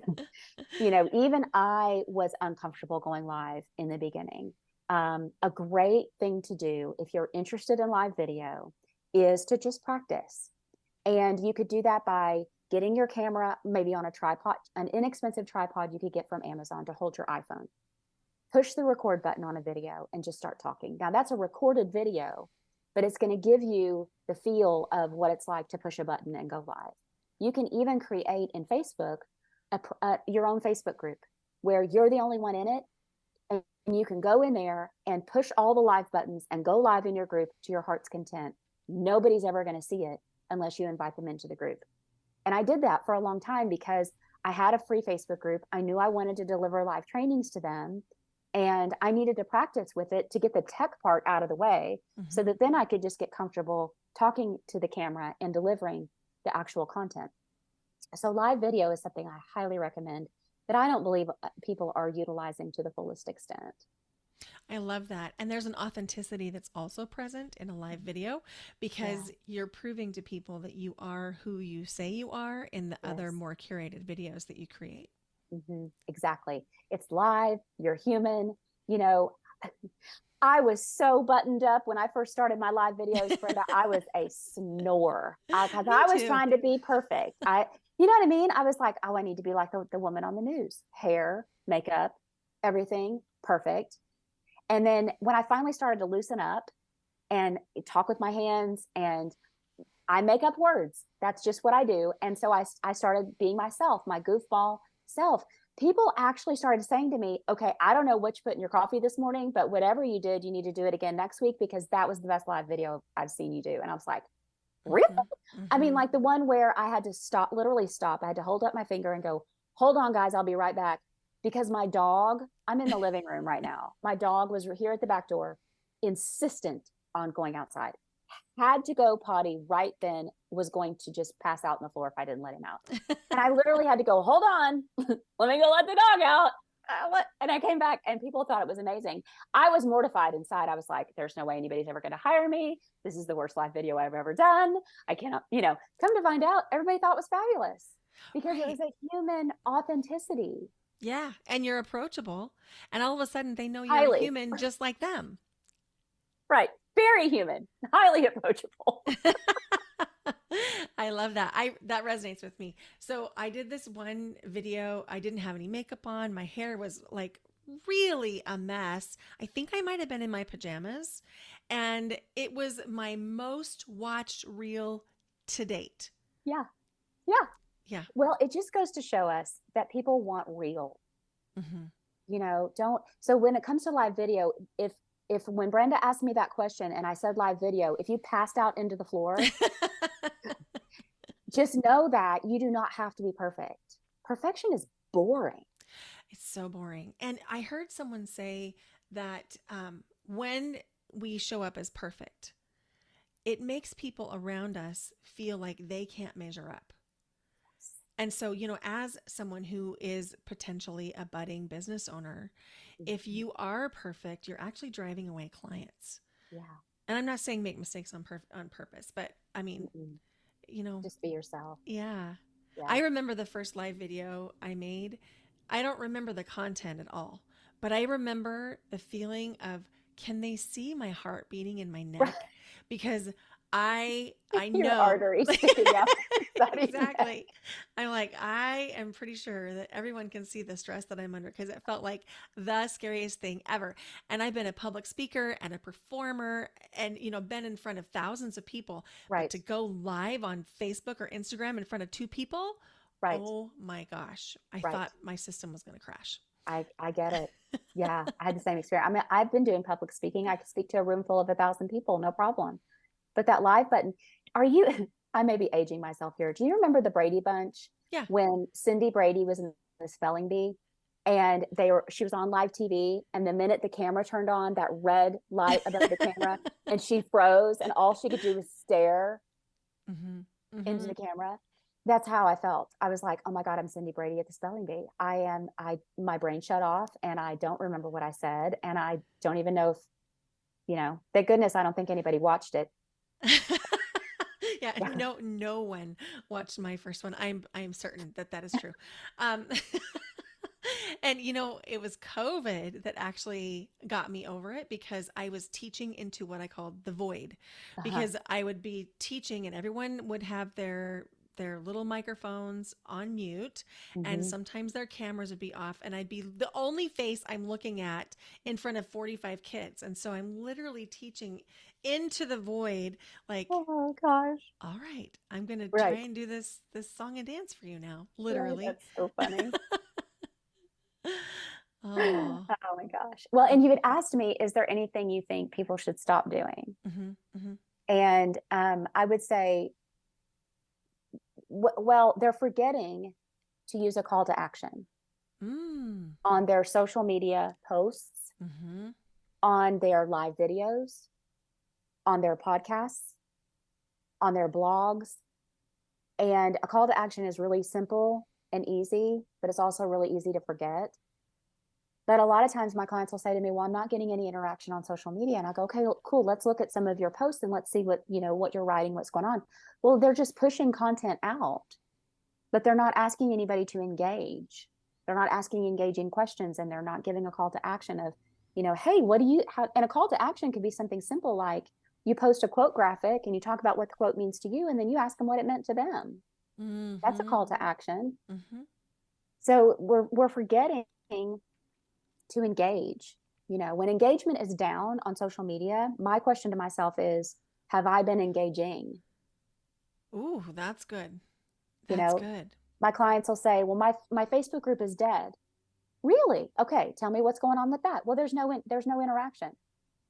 even I was uncomfortable going live in the beginning. A great thing to do if you're interested in live video is to just practice. And you could do that by getting your camera maybe on a tripod, an inexpensive tripod you could get from Amazon to hold your iPhone. Push the record button on a video and just start talking. Now that's a recorded video, but it's going to give you the feel of what it's like to push a button and go live. You can even create in Facebook your own Facebook group where you're the only one in it. And you can go in there and push all the live buttons and go live in your group to your heart's content. Nobody's ever going to see it unless you invite them into the group. And I did that for a long time because I had a free Facebook group. I knew I wanted to deliver live trainings to them. And I needed to practice with it to get the tech part out of the way so that then I could just get comfortable talking to the camera and delivering the actual content. So live video is something I highly recommend that I don't believe people are utilizing to the fullest extent. I love that. And there's an authenticity that's also present in a live video because you're proving to people that you are who you say you are in the other more curated videos that you create. Exactly. It's live. You're human. I was so buttoned up when I first started my live videos, Brenda. I was a snore because I was trying to be perfect. You know what I mean? I was like, oh, I need to be like the woman on the news. Hair, makeup, everything perfect. And then when I finally started to loosen up and talk with my hands, and I make up words. That's just what I do. And so I started being myself, my goofball self. People actually started saying to me, okay, I don't know what you put in your coffee this morning, but whatever you did, you need to do it again next week because that was the best live video I've seen you do. And I was like, really? I mean, like the one where I had to literally stop. I had to hold up my finger and go, hold on, guys, I'll be right back. Because my dog, I'm in the living room right now. My dog was here at the back door insistent on going outside. Had to go potty right then, was going to just pass out on the floor if I didn't let him out. And I literally had to go, hold on, let me go let the dog out. And I came back and people thought it was amazing. I was mortified inside. I was like, there's no way anybody's ever going to hire me. This is the worst live video I've ever done. I cannot, come to find out, everybody thought it was fabulous because it was a human authenticity. Yeah. And you're approachable. And all of a sudden they know you're Highly. a human just like them. Right. Very human, highly approachable. I love that. That resonates with me. So I did this one video. I didn't have any makeup on. My hair was like really a mess. I think I might have been in my pajamas, and it was my most watched reel to date. Yeah. Yeah. Well, it just goes to show us that people want real. So when it comes to live video, if when Brenda asked me that question and I said live video, if you passed out into the floor, just know that you do not have to be perfect. Perfection is boring. It's so boring. And I heard someone say that when we show up as perfect, it makes people around us feel like they can't measure up. And so, as someone who is potentially a budding business owner, if you are perfect, you're actually driving away clients. Yeah. And I'm not saying make mistakes on purpose, but I mean, just be yourself. Yeah. I remember the first live video I made. I don't remember the content at all, but I remember the feeling of, can they see my heart beating in my neck? Because I know your arteries sticking out. Exactly. I'm like, I am pretty sure that everyone can see the stress that I'm under, because it felt like the scariest thing ever. And I've been a public speaker and a performer and, been in front of thousands of people. Right. But to go live on Facebook or Instagram in front of 2 people, right. Oh my gosh. I thought my system was going to crash. I get it. Yeah. I had the same experience. I mean, I've been doing public speaking. I could speak to a room full of 1,000 people, no problem. But that live button, I may be aging myself here. Do you remember the Brady Bunch? Yeah. When Cindy Brady was in the spelling bee and she was on live TV, and the minute the camera turned on, that red light above the camera, and she froze, and all she could do was stare into the camera. That's how I felt. I was like, oh my God, I'm Cindy Brady at the spelling bee. My brain shut off and I don't remember what I said. And I don't even know if, thank goodness, I don't think anybody watched it. Yeah. No one watched my first one. I'm certain that is true. And it was COVID that actually got me over it, because I was teaching into what I called the void, because I would be teaching and everyone would have their little microphones on mute, and sometimes their cameras would be off, and I'd be the only face I'm looking at in front of 45 kids. And so I'm literally teaching into the void, like, oh gosh, all right, I'm going to try and do this song and dance for you now. Literally. Right, that's so funny. Oh my gosh. Well, and you had asked me, is there anything you think people should stop doing? And I would say, well, they're forgetting to use a call to action on their social media posts, on their live videos, on their podcasts, on their blogs. And a call to action is really simple and easy, but it's also really easy to forget. But a lot of times my clients will say to me, well, I'm not getting any interaction on social media. And I go, okay, cool. Let's look at some of your posts and let's see what you're writing, what's going on. Well, they're just pushing content out, but they're not asking anybody to engage. They're not asking engaging questions, and they're not giving a call to action of, hey, and a call to action could be something simple, like you post a quote graphic and you talk about what the quote means to you, and then you ask them what it meant to them. That's a call to action. So we're forgetting to engage. When engagement is down on social media, my question to myself is, have I been engaging? Ooh, that's good. That's good. My clients will say, well, my Facebook group is dead. Really? Okay. Tell me what's going on with that. Well, there's no interaction.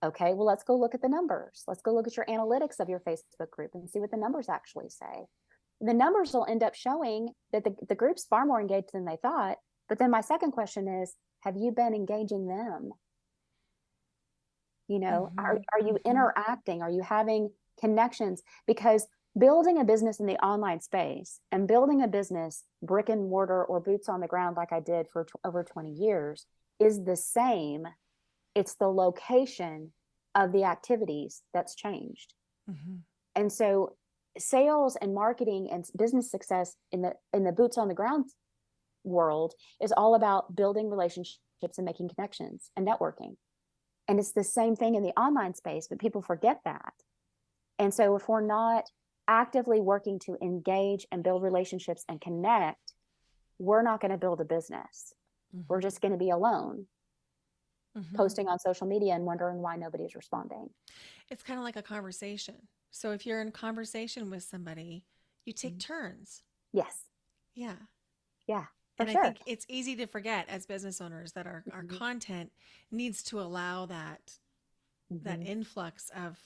Okay. Well, let's go look at the numbers. Let's go look at your analytics of your Facebook group and see what the numbers actually say. The numbers will end up showing that the group's far more engaged than they thought. But then my second question is, have you been engaging them? Are you interacting? Are you having connections? Because building a business in the online space and building a business brick and mortar or boots on the ground, like I did for over 20 years, is the same. It's the location of the activities that's changed. And so sales and marketing and business success in the boots on the ground world is all about building relationships and making connections and networking. And it's the same thing in the online space, but people forget that. And so if we're not actively working to engage and build relationships and connect, we're not going to build a business. We're just going to be alone, posting on social media and wondering why nobody's responding. It's kind of like a conversation. So if you're in conversation with somebody, you take turns. Yes. Yeah. Yeah. And I think it's easy to forget as business owners that our content needs to allow that influx of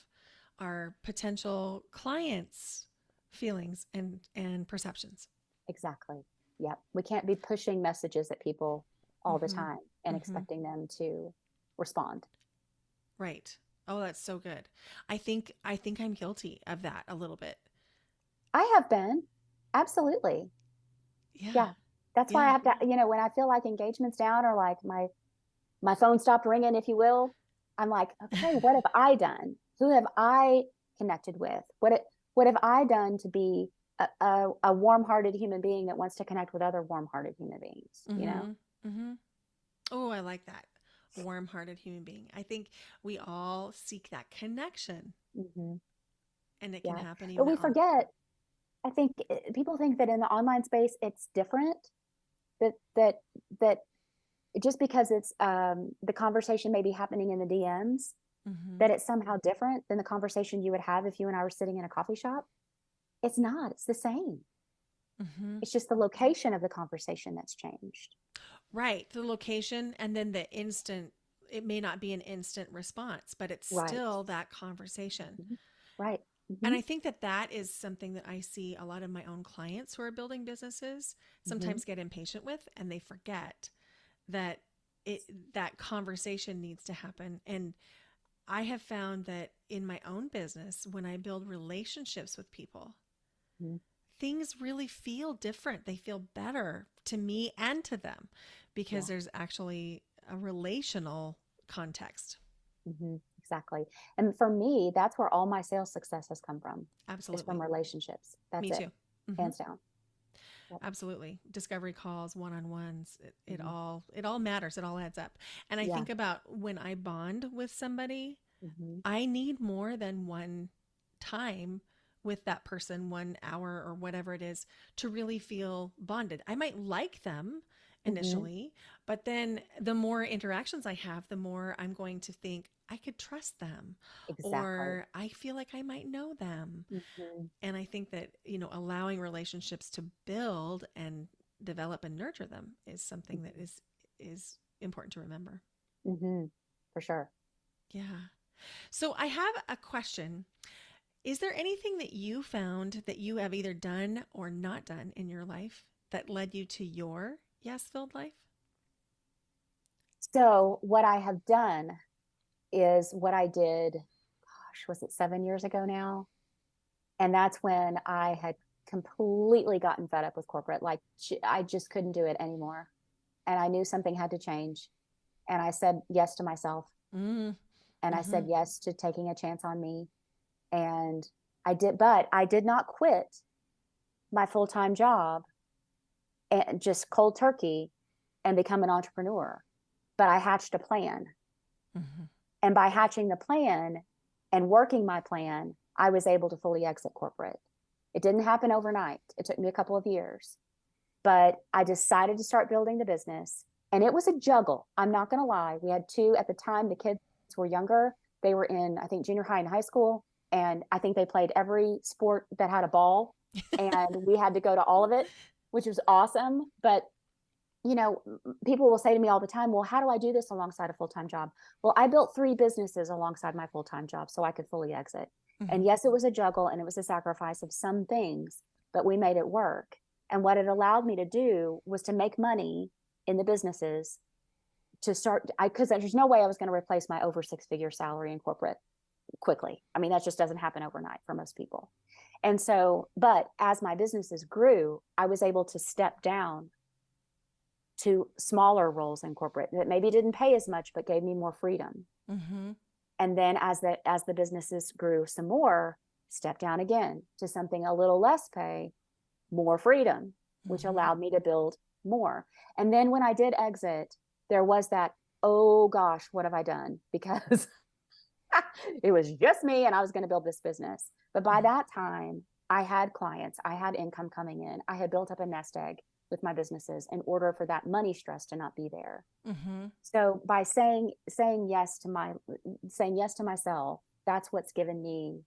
our potential clients' feelings and perceptions. Exactly. Yep. We can't be pushing messages at people all the time and expecting them to respond. Right. Oh, that's so good. I think I'm guilty of that a little bit. I have been. Absolutely. Yeah. That's why I have to, when I feel like engagement's down or like my phone stopped ringing, if you will, I'm like, okay, what have I done? Who have I connected with? What have I done to be a warm-hearted human being that wants to connect with other warm-hearted human beings, Oh, I like that. Warm-hearted human being. I think we all seek that connection. And it can happen even. But we forget, I think people think that in the online space, it's different. That just because it's the conversation may be happening in the DMs, that it's somehow different than the conversation you would have if you and I were sitting in a coffee shop. It's not. It's the same. It's just the location of the conversation that's changed. Right. The location and then it may not be an instant response, but it's still that conversation. Right. And I think that is something that I see a lot of my own clients who are building businesses sometimes get impatient with, and they forget that that conversation needs to happen. And I have found that in my own business, when I build relationships with people, things really feel different. They feel better to me and to them because there's actually a relational context. Exactly. And for me, that's where all my sales success has come from. Absolutely. It's from relationships. That's me too. Hands down. Yep. Absolutely. Discovery calls, one-on-ones, it all matters. It all adds up. And I think about when I bond with somebody, I need more than one time with that person, 1 hour or whatever it is, to really feel bonded. I might like them initially, but then the more interactions I have, the more I'm going to think I could trust them, or I feel like I might know them. And I think that, allowing relationships to build and develop and nurture them is something that is important to remember. For sure. Yeah. So I have a question. Is there anything that you found that you have either done or not done in your life that led you to your yes-filled life? So what I have done is what I did, was it 7 years ago now? And that's when I had completely gotten fed up with corporate. Like I just couldn't do it anymore. And I knew something had to change. And I said yes to myself. And I said yes to taking a chance on me. And I did, but I did not quit my full-time job and just cold turkey and become an entrepreneur. But I hatched a plan. And by hatching the plan and working my plan, I was able to fully exit corporate. It didn't happen overnight. It took me a couple of years, but I decided to start building the business, and it was a juggle. I'm not going to lie. We had two at the time. The kids were younger. They were in, I think, junior high and high school. And I think they played every sport that had a ball, and we had to go to all of it, which was awesome. But people will say to me all the time, well, how do I do this alongside a full-time job? Well, I built 3 businesses alongside my full-time job so I could fully exit. And yes, it was a juggle and it was a sacrifice of some things, but we made it work. And what it allowed me to do was to make money in the businesses to start, because there's no way I was going to replace my over 6-figure salary in corporate quickly. I mean, that just doesn't happen overnight for most people. And so, but as my businesses grew, I was able to step down to smaller roles in corporate that maybe didn't pay as much, but gave me more freedom. Mm-hmm. And then as the businesses grew some more, step down again to something a little less pay, more freedom, which Mm-hmm. allowed me to build more. And then when I did exit, there was that, oh gosh, what have I done? Because it was just me and I was going to build this business. But by that time, I had clients, I had income coming in, I had built up a nest egg with my businesses in order for that money stress to not be there. Mm-hmm. So by saying yes to myself, that's what's given me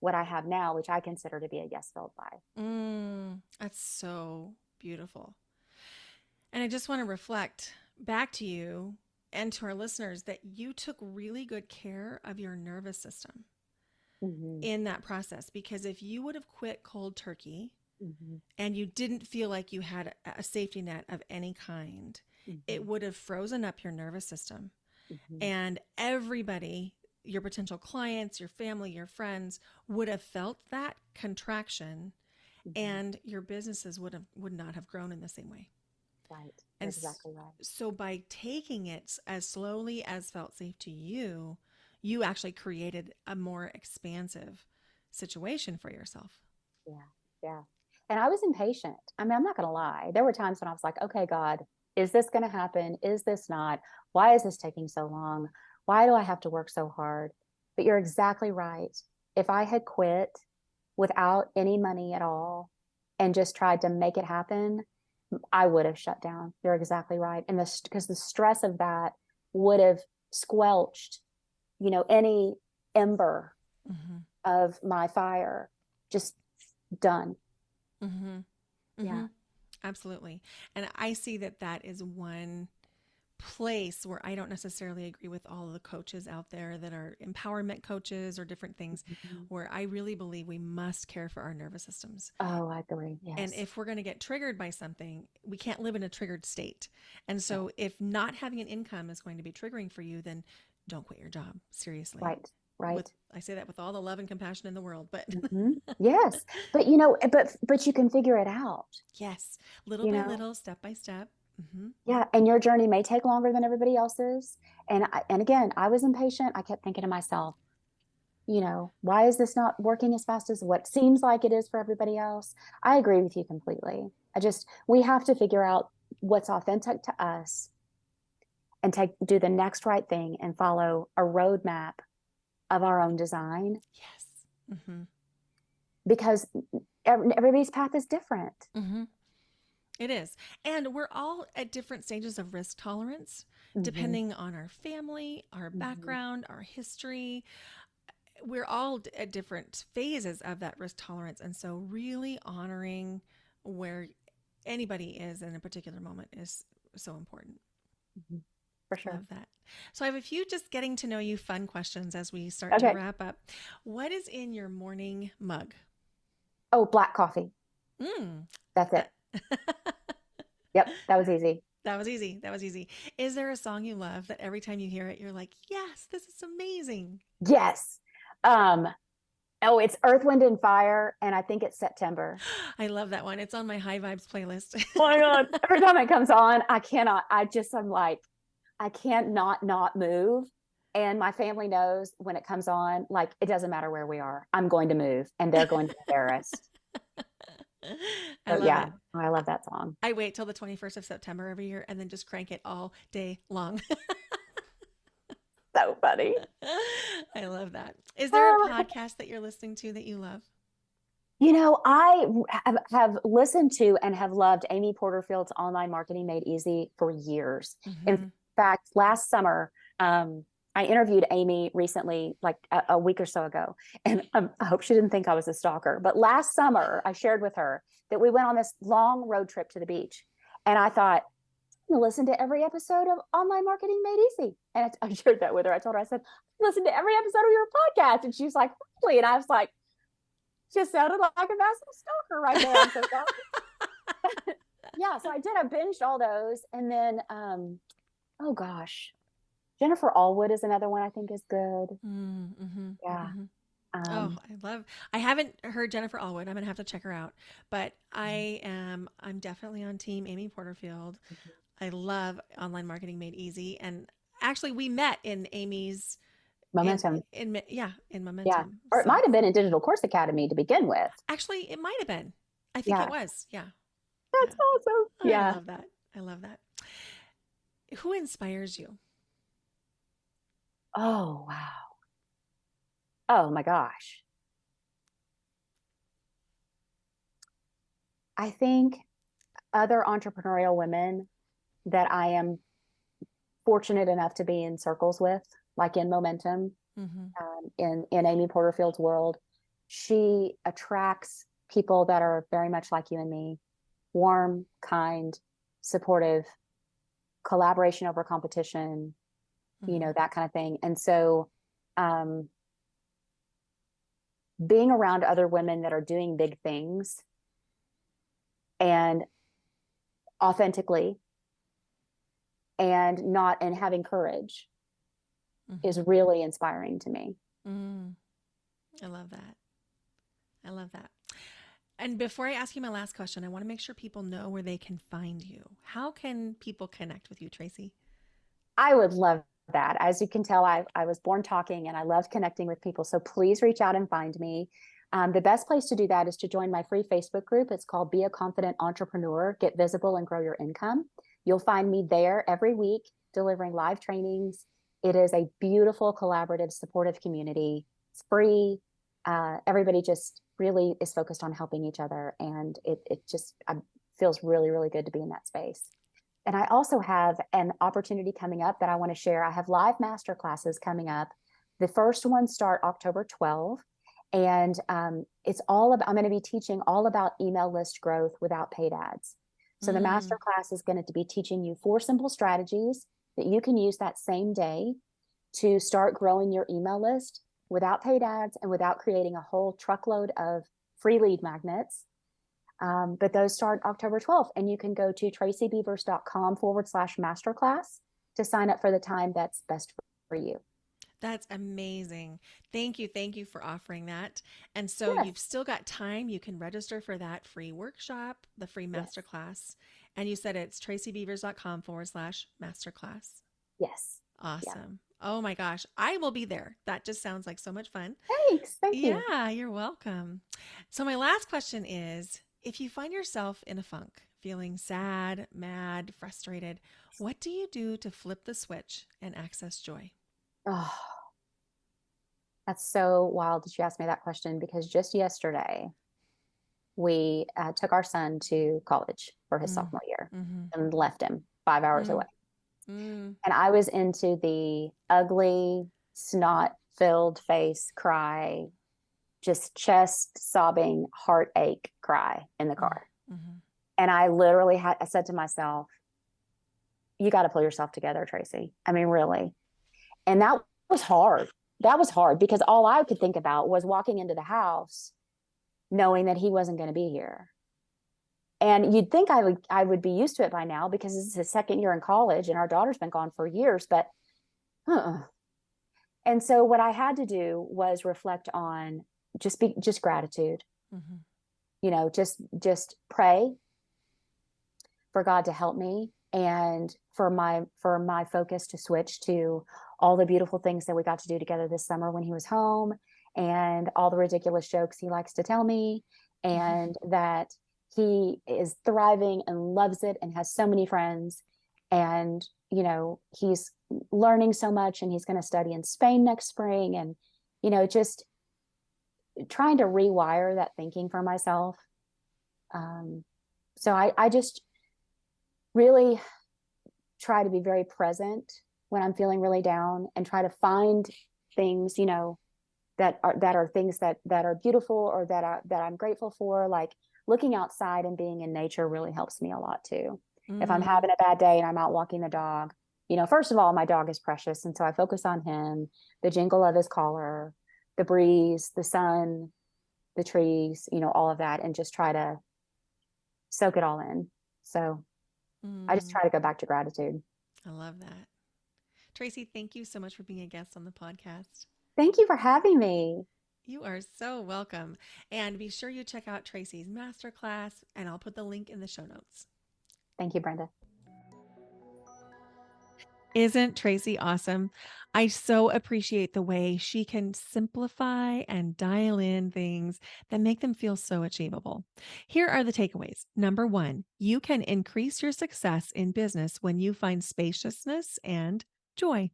what I have now, which I consider to be a yes filled life. That's so beautiful. And I just want to reflect back to you and to our listeners that you took really good care of your nervous system Mm-hmm. in that process, because if you would have quit cold turkey Mm-hmm. and you didn't feel like you had a safety net of any kind, it Mm-hmm. would have frozen up your nervous system. Mm-hmm. And everybody, your potential clients, your family, your friends, would have felt that contraction, Mm-hmm. and your businesses would not have grown in the same way. Right. You're And exactly right. so by taking it as slowly as felt safe to you, you actually created a more expansive situation for yourself. Yeah. Yeah. And I was impatient. I mean, I'm not going to lie. There were times when I was like, okay, God, is this going to happen? Is this not? Why is this taking so long? Why do I have to work so hard? But you're exactly right. If I had quit without any money at all and just tried to make it happen, I would have shut down. You're exactly right. And because the stress of that would have squelched, any ember Mm-hmm. of my fire, just done. Mm-hmm. Yeah. Mm-hmm. Absolutely. And I see that is one place where I don't necessarily agree with all of the coaches out there that are empowerment coaches or different things, Mm-hmm. where I really believe we must care for our nervous systems. Oh, I agree. And Yes. if we're going to get triggered by something, we can't live in a triggered state. And Yeah. so if not having an income is going to be triggering for you, then don't quit your job. Seriously. Right. Right. I say that with all the love and compassion in the world, but Mm-hmm. Yes. But but you can figure it out. yes, little You by know. little, step by step. Mm-hmm. Yeah. And your journey may take longer than everybody else's. And again, I was impatient. I kept thinking to myself, why is this not working as fast as what seems like it is for everybody else? I agree with you completely. We have to figure out what's authentic to us and do the next right thing and follow a roadmap of our own design, Yes. Mm-hmm. because everybody's path is different. Mm-hmm. It is. And we're all at different stages of risk tolerance, Mm-hmm. depending on our family, our Mm-hmm. background, our history. We're all at different phases of that risk tolerance. And so, really honoring where anybody is in a particular moment is so important. Mm-hmm. For sure. Love that. So, I have a few just getting to know you fun questions as we start to Okay. wrap up. What is in your morning mug? Oh, black coffee. Mm. That's it. Yep. That was easy. That was easy. That was easy. Is there a song you love that every time you hear it, you're like, yes, this is amazing? Yes. Oh, it's Earth, Wind, and Fire, and I think it's September. I love that one. It's on my High Vibes playlist. Oh my God. Every time it comes on, I'm like, I can't not move. And my family knows when it comes on, like, it doesn't matter where we are, I'm going to move and they're going to be embarrassed. I So love yeah, it. I love that song. I wait till the 21st of September every year and then just crank it all day long. So funny. I love that. Is there a podcast that you're listening to that you love? I have listened to and have loved Amy Porterfield's Online Marketing Made Easy for years. Mm-hmm. In fact, last summer, I interviewed Amy recently, like a week or so ago, and I hope she didn't think I was a stalker. But last summer, I shared with her that we went on this long road trip to the beach, and I thought, I'm gonna listen to every episode of Online Marketing Made Easy. And I shared that with her. I told her, I said, listen to every episode of your podcast, and she's like, really? And I was like, just sounded like a massive stalker right there. I'm so sorry. Yeah, so I did. I binged all those, and then Oh gosh. Jennifer Allwood is another one I think is good. Mm-hmm, Yeah. mm-hmm. Oh, Um, I haven't heard Jennifer Allwood. I'm gonna have to check her out. But I'm definitely on team Amy Porterfield. I love Online Marketing Made Easy. And actually we met in Amy's Momentum. in Yeah. Momentum. Or it So might have been in Digital Course Academy to begin with. actually it might have been. I think it Yeah. was. Yeah. That's Yeah. awesome. I Yeah. love that. I love that. Who inspires you? Oh, wow. Oh my gosh. I think other entrepreneurial women that I am fortunate enough to be in circles with, like in Momentum, Mm-hmm. in Amy Porterfield's world, she attracts people that are very much like you and me, warm, kind, supportive, collaboration over competition, Mm-hmm. that kind of thing. And so, um, being around other women that are doing big things and authentically and having courage is Mm-hmm. really inspiring to me. Mm. I love that. I love that. And before I ask you my last question, I want to make sure people know where they can find you. How can people connect with you, Tracy? I would love that. As you can tell, I was born talking and I love connecting with people. So please reach out and find me. The best place to do that is to join my free Facebook group. It's called Be a Confident Entrepreneur, Get Visible and Grow Your Income. You'll find me there every week delivering live trainings. It is a beautiful, collaborative, supportive community. It's free. Everybody just really is focused on helping each other. And it just feels really, really good to be in that space. And I also have an opportunity coming up that I want to share. I have live master classes coming up. The first ones start October 12th. And it's all about, I'm going to be teaching all about email list growth without paid ads. So the master Mm, class is going to be teaching you 4 simple strategies that you can use that same day to start growing your email list without paid ads and without creating a whole truckload of free lead magnets. But those start October 12th, and you can go to tracybeavers.com/masterclass to sign up for the time that's best for you. that's amazing. Thank you. Thank you for offering that. And so Yes, you've still got time. You can register for that free workshop, the free yes, masterclass. And you said it's tracybeavers.com/masterclass. yes. Yeah. Awesome. Oh my gosh. I will be there. That just sounds like so much fun. Thanks. Thank you. Yeah, you're welcome. So, my last question is if you find yourself in a funk, feeling sad, mad, frustrated, what do you do to flip the switch and access joy? Oh, that's so wild that you asked me that question because just yesterday we took our son to college for his Mm, sophomore year mm-hmm, and left him 5 hours away. mm, mm, And I was into the ugly, snot filled face cry, just chest sobbing, heartache cry in the mm, car. mm-hmm. And I said to myself, you got to pull yourself together, Tracy. I mean, really. And that was hard. That was hard because all I could think about was walking into the house knowing that he wasn't going to be here. And you'd think I would be used to it by now because this is his second year in college and our daughter's been gone for years, but uh-uh. And so what I had to do was reflect on just gratitude, Mm-hmm. just pray for God to help me and for my focus to switch to all the beautiful things that we got to do together this summer when he was home and all the ridiculous jokes he likes to tell me and that he is thriving and loves it and has so many friends and he's learning so much and he's going to study in Spain next spring and just trying to rewire that thinking for myself. So I just really try to be very present when I'm feeling really down and try to find things, that are things that are beautiful or that I'm grateful for. Like looking outside and being in nature really helps me a lot too. If I'm Mm, having a bad day and I'm out walking the dog, first of all, my dog is precious. And so I focus on him, the jingle of his collar, the breeze, the sun, the trees, all of that, and just try to soak it all in. So I just mm. try to go back to gratitude. I love that. Tracy, thank you so much for being a guest on the podcast. Thank you for having me. You are so welcome. And be sure you check out Tracy's masterclass, and I'll put the link in the show notes. Thank you, Brenda. Isn't Tracy awesome? I so appreciate the way she can simplify and dial in things that make them feel so achievable. Here are the takeaways. Number one, you can increase your success in business when you find spaciousness and joy.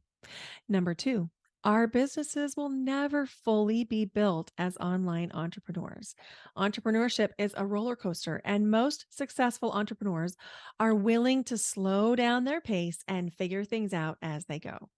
Number two, our businesses will never fully be built as online entrepreneurs. Entrepreneurship is a roller coaster, and most successful entrepreneurs are willing to slow down their pace and figure things out as they go.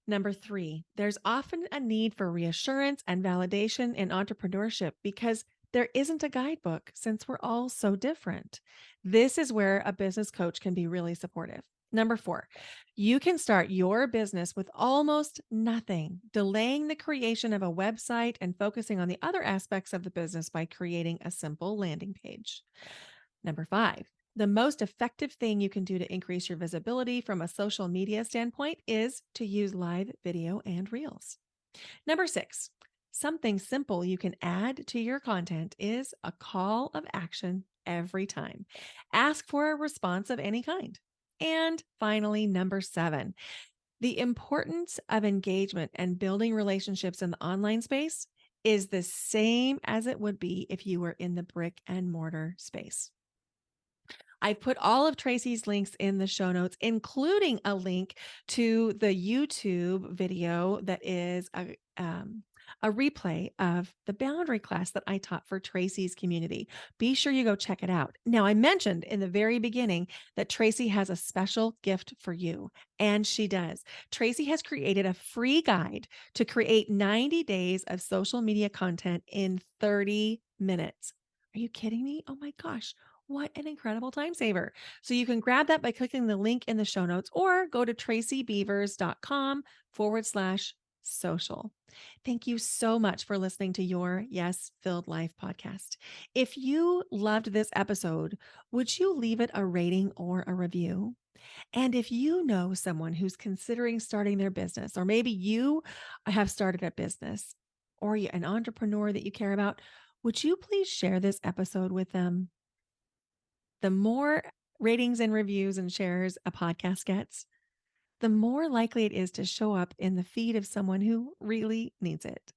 Number three, there's often a need for reassurance and validation in entrepreneurship because there isn't a guidebook since we're all so different. This is where a business coach can be really supportive. Number four, you can start your business with almost nothing, delaying the creation of a website and focusing on the other aspects of the business by creating a simple landing page. Number five, the most effective thing you can do to increase your visibility from a social media standpoint is to use live video and reels. Number six, something simple you can add to your content is a call of action every time. Ask for a response of any kind. And finally, number seven, the importance of engagement and building relationships in the online space is the same as it would be if you were in the brick and mortar space. I put all of Tracy's links in the show notes, including a link to the YouTube video that is a replay of the boundary class that I taught for Tracy's community. Be sure you go check it out. Now, I mentioned in the very beginning that Tracy has a special gift for you, and she does. Tracy has created a free guide to create 90 days of social media content in 30 minutes. Are you kidding me? Oh my gosh. What an incredible time saver. So you can grab that by clicking the link in the show notes or go to tracybeavers.com/social. Thank you so much for listening to your Yes Filled Life podcast. If you loved this episode, would you leave it a rating or a review? And if you know someone who's considering starting their business, or maybe you have started a business or an entrepreneur that you care about, would you please share this episode with them? The more ratings and reviews and shares a podcast gets, the more likely it is to show up in the feed of someone who really needs it.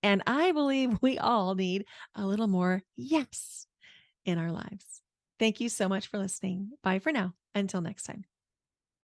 And I believe we all need a little more yes in our lives. Thank you so much for listening. Bye for now. Until next time.